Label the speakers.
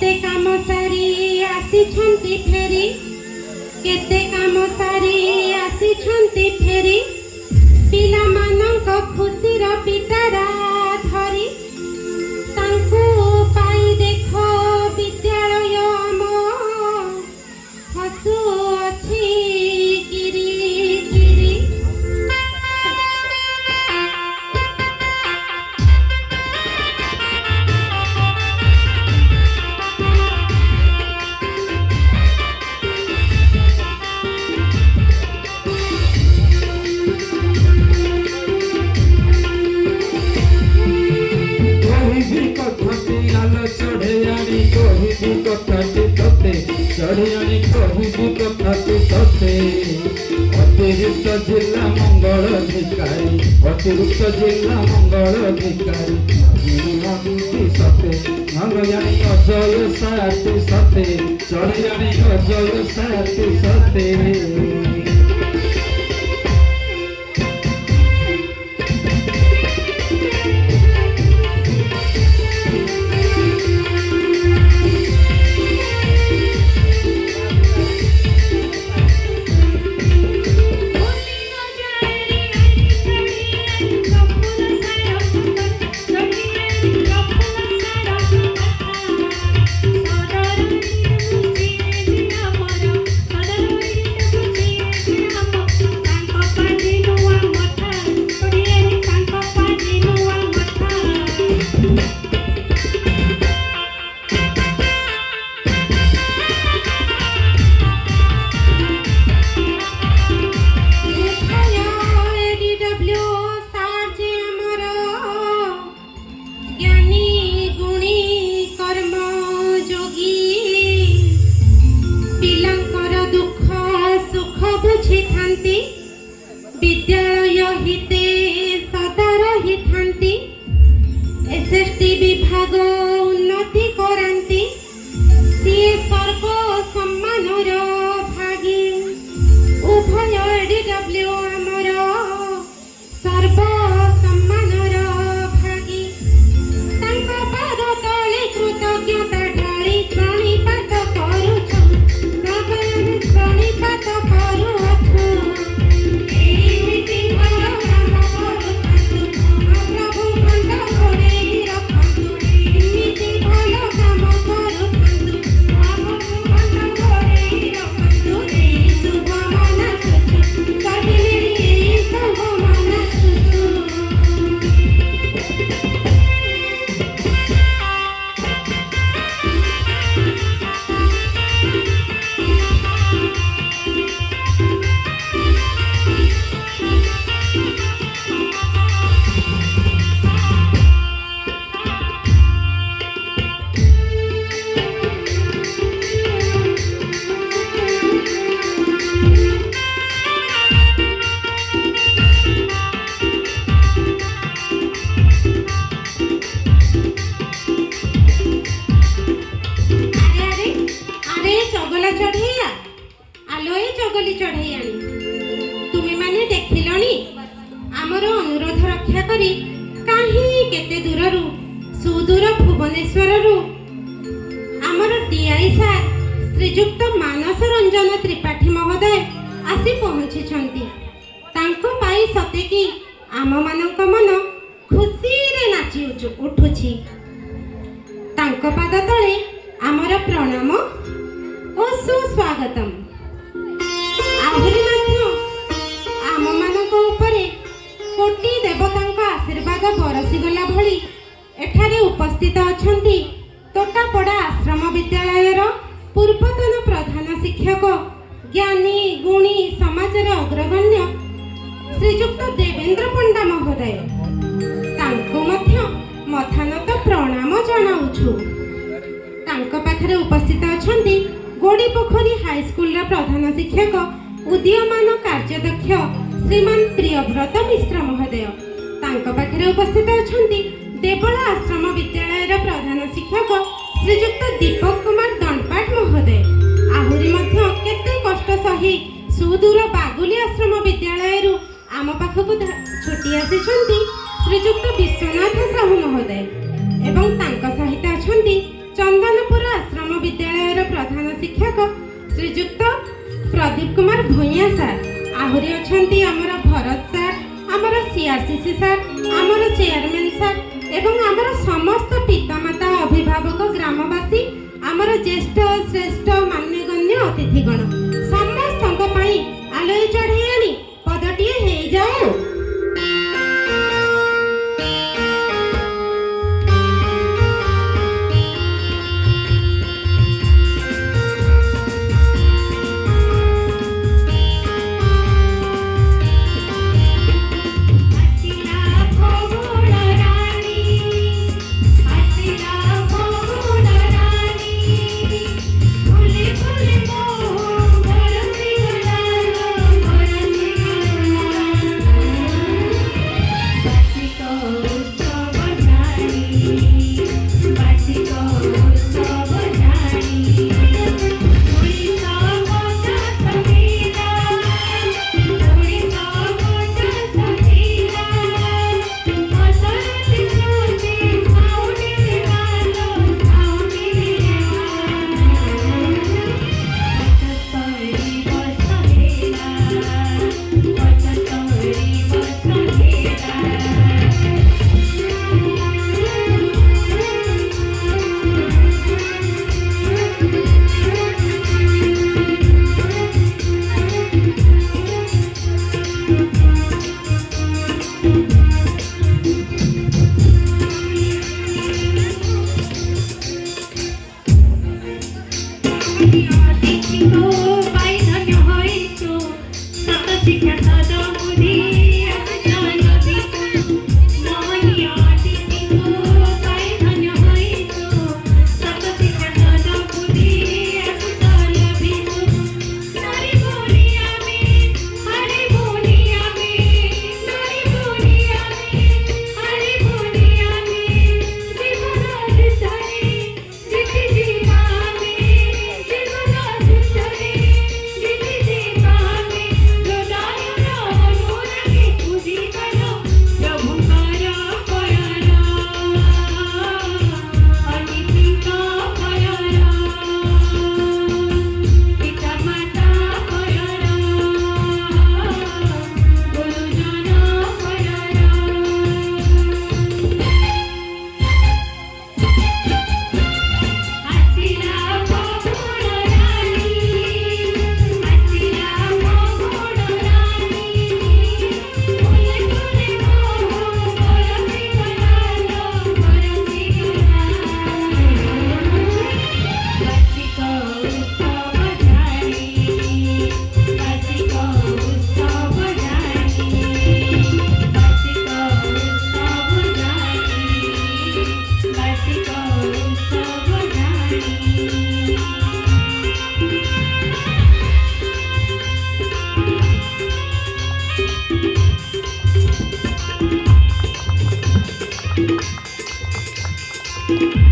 Speaker 1: केते काम सारी आसी फेरी केते काम सारी आसी फेरी पिला मानक खुशीर पिटारा धरी तांकु पाई देख विद्यालय आम हसु अछि गिरी गिरी
Speaker 2: अतिरिक्त जिला मंगल अधिकारी अतिरिक्त जिला मंगल अधिकारी सते मंगयानी अजय साथी सते चढ़ियानी अजय साथी सते विद्यालय हिते सदा रही थांती एसएसटी विभाग उन्नति करांती सीए सर्व सम्मानर भागी उभय एडीडब्ल्यू आमर सर्व सम्मानर भागी तांका पाद तले कृतज्ञता ढाली प्रणिपात करूछु प्रणिपात करूछु चगली चढ़ई आनी तुम्हें माने देखिलनी आमर अनुरोध रक्षा करी कहीं केते दूररू सुदूर भुवनेश्वररू आमर डीआई सार श्रीजुक्त मानस रंजन त्रिपाठी महोदय आसी पहुंची छंती तांको पाई सते कि आम मानक मन खुशी रे नाची उठुछि तांको पाद तले आमर प्रणाम और सुस्वागतम आहुरी मध्य आम मानक उपरे कोटि देवतांका आशीर्वाद बरसी गला भली एठारे उपस्थित अछंती तोटापड़ा आश्रम विद्यालयर पूर्वतन प्रधान शिक्षक ज्ञानी गुणी समाजर अग्रगण्य श्रीजुक्त देवेंद्र पंडा महोदय तांको मध्य मथानत प्रणाम जणाउछु तांको पाखरे उपस्थित अछंती गोड़ी पोखरी हाई स्कूल प्रधान शिक्षक उदीयमान कार्यदक्ष श्रीमान प्रियव्रत मिश्र महोदय तांको पाखरे उपस्थित अछंती देवला आश्रम विद्यालयर प्रधान शिक्षक श्रीजुक्त दीपक कुमार दंडपाट महोदय आहुरी मध्य केते कष्ट सही सुदूर बागुली आश्रम विद्यालय आम पाखक छुटी आसिछंती श्रीजुक्त विश्वनाथ साहू महोदय एवं तांका सहित अछंती चंदनपुर आश्रम ଶ୍ରୀଯୁକ୍ତ ପ୍ରଦୀପ କୁମାର ଭୂୟାଁ ସାର୍, ଆହୁରି ଅଛନ୍ତି ଆମର ଭରତ ସାର୍, ଆମର ସିଆରସିସି ସାର୍, ଆମର ଚେୟାରମ୍ୟାନ୍ ସାର୍ ଏବଂ ଆମର ସମସ୍ତ ପିତାମାତା, ଅଭିଭାବକ, ଗ୍ରାମବାସୀ, ଆମର ଜ୍ୟେଷ୍ଠ ଶ୍ରେଷ୍ଠ ମାନ୍ୟଗଣ୍ୟ ଅତିଥିଗଣ ସମସ୍ତଙ୍କ ପାଇଁ ଆଲୋୟ ଚଢ଼େଇ ଆଣି ପଦଟିଏ ହେଇଯାଉ।
Speaker 1: Thank you.